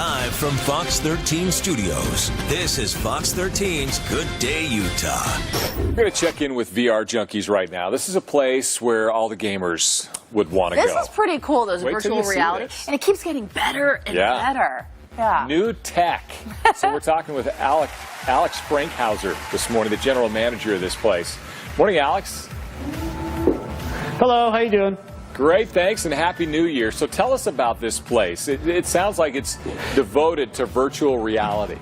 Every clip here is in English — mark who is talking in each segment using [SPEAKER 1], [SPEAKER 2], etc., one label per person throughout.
[SPEAKER 1] Live from Fox 13 Studios, this is Fox 13's Good Day Utah.
[SPEAKER 2] We're going to check in with VR Junkies right now. This is a place where all the gamers would want to go.
[SPEAKER 3] This is pretty cool, those virtual reality. And it keeps getting better and better. Yeah.
[SPEAKER 2] New tech. So we're talking with Alex Frankhauser this morning, the general manager of this place. Morning, Alex.
[SPEAKER 4] Hello, how you doing?
[SPEAKER 2] Great, thanks, and Happy New Year. So tell us about this place. It sounds like it's devoted to virtual reality.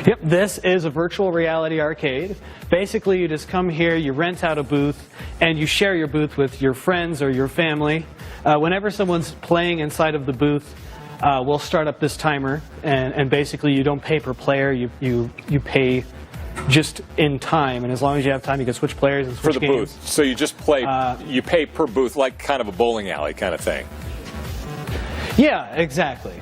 [SPEAKER 4] Yep, this is a virtual reality arcade. Basically, you just come here, you rent out a booth, and you share your booth with your friends or your family. Whenever someone's playing inside of the booth, we'll start up this timer, and basically you don't pay per player, you pay just in time, and as long as you have time, you can switch players and switch games.
[SPEAKER 2] For the booth. So you just play, you pay per booth, like kind of a bowling alley kind of thing.
[SPEAKER 4] Yeah, exactly.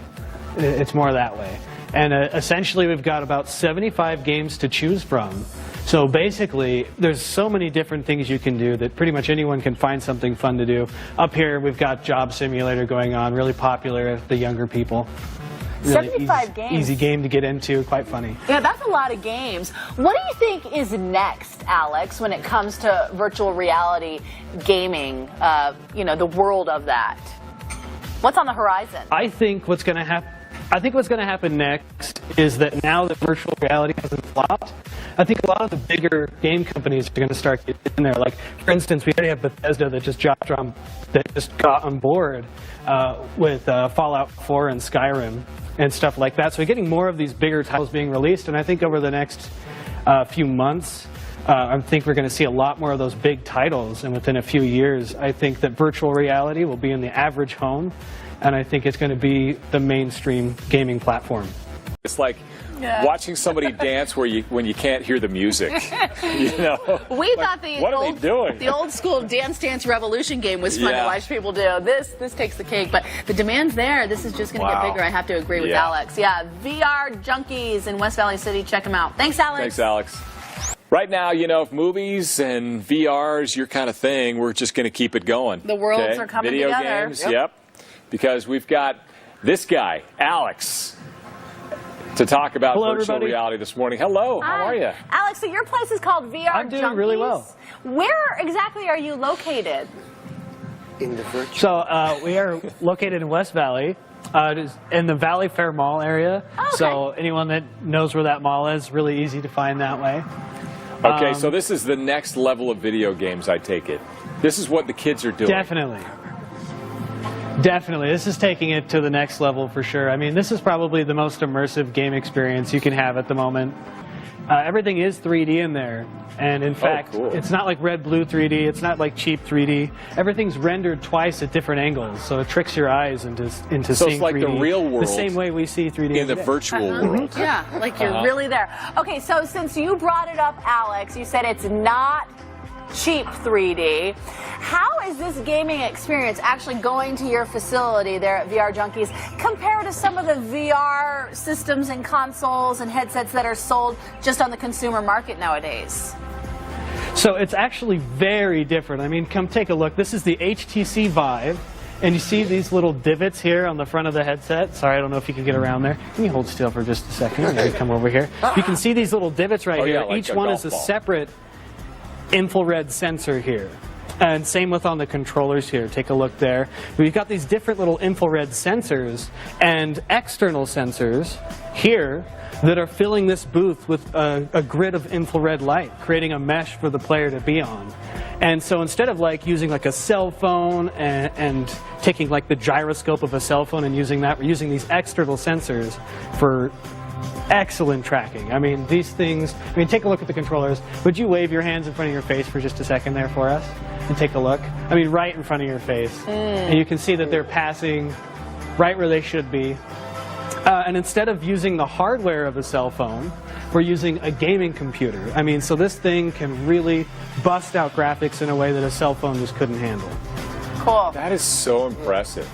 [SPEAKER 4] It's more that way. And essentially, we've got about 75 games to choose from. So basically, there's so many different things you can do that pretty much anyone can find something fun to do. Up here, we've got Job Simulator going on, really popular with the younger people. Really
[SPEAKER 3] 75 games.
[SPEAKER 4] Easy game to get into, quite funny.
[SPEAKER 3] Yeah, that's a lot of games. What do you think is next, Alex, when it comes to virtual reality gaming, the world of that? What's on the horizon?
[SPEAKER 4] I think what's going to happen next is that now that virtual reality hasn't flopped, I think a lot of the bigger game companies are going to start getting in there. Like, for instance, we already have Bethesda that just got on board with Fallout 4 and Skyrim and stuff like that. So we're getting more of these bigger titles being released, and I think over the next few months, I think we're going to see a lot more of those big titles, and within a few years, I think that virtual reality will be in the average home, and I think it's going to be the mainstream gaming platform.
[SPEAKER 2] It's like watching somebody dance when you can't hear the music.
[SPEAKER 3] We thought the old school Dance Dance Revolution game was fun to watch people do. This takes the cake, but the demand's there. This is just going to get bigger. I have to agree with Alex. Yeah, VR Junkies in West Valley City. Check them out. Thanks, Alex.
[SPEAKER 2] Thanks, Alex. Right now, if movies and VR is your kind of thing, we're just going to keep it going.
[SPEAKER 3] The worlds are coming
[SPEAKER 2] together.
[SPEAKER 3] Video
[SPEAKER 2] games, yep. Because we've got this guy, Alex, to talk about virtual reality this morning. Hello, how are you?
[SPEAKER 3] Alex, so your place is called VR Junkies.
[SPEAKER 4] I'm doing really well.
[SPEAKER 3] Where exactly are you located?
[SPEAKER 5] In the virtual.
[SPEAKER 4] So we are located in West Valley, in the Valley Fair Mall area.
[SPEAKER 3] Oh, okay.
[SPEAKER 4] So anyone that knows where that mall is, really easy to find that way.
[SPEAKER 2] Okay, so this is the next level of video games, I take it. This is what the kids are doing.
[SPEAKER 4] Definitely. Definitely. This is taking it to the next level for sure. I mean, this is probably the most immersive game experience you can have at the moment. Everything is 3D in there. And in fact, it's not like red, blue 3D. It's not like cheap 3D. Everything's rendered twice at different angles. So it tricks your eyes into seeing 3D.
[SPEAKER 2] So it's like the real world.
[SPEAKER 4] The same way we see 3D
[SPEAKER 2] in the virtual world.
[SPEAKER 3] Yeah, like you're really there. Okay, so since you brought it up, Alex, you said it's not cheap 3D. How is this gaming experience actually going to your facility there at VR Junkies compared to some of the VR systems and consoles and headsets that are sold just on the consumer market nowadays?
[SPEAKER 4] So it's actually very different. I mean, come take a look. This is the HTC Vive, and you see these little divots here on the front of the headset. Sorry, I don't know if you can get around there. Can you hold still for just a second? I'm going to come over here. You can see these little divots right here.
[SPEAKER 2] Like
[SPEAKER 4] each one is a separate infrared sensor here. And same with on the controllers here. Take a look there. We've got these different little infrared sensors and external sensors here that are filling this booth with a grid of infrared light, creating a mesh for the player to be on. And so instead of like using like a cell phone and taking like the gyroscope of a cell phone and using that, we're using these external sensors for excellent tracking. I mean, these things, take a look at the controllers. Would you wave your hands in front of your face for just a second there for us? And take a look. I mean, right in front of your face. And you can see that they're passing right where they should be. And instead of using the hardware of a cell phone, we're using a gaming computer. I mean, so this thing can really bust out graphics in a way that a cell phone just couldn't handle.
[SPEAKER 3] Cool.
[SPEAKER 2] That is so impressive.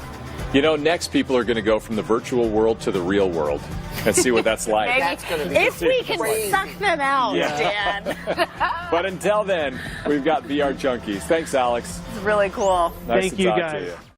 [SPEAKER 2] Next people are going to go from the virtual world to the real world and see what that's like.
[SPEAKER 3] If we can suck them out, Dan.
[SPEAKER 2] But until then, we've got VR Junkies. Thanks, Alex.
[SPEAKER 3] It's really cool.
[SPEAKER 2] Nice
[SPEAKER 4] Thank you,
[SPEAKER 2] to talk
[SPEAKER 4] guys.
[SPEAKER 2] to you.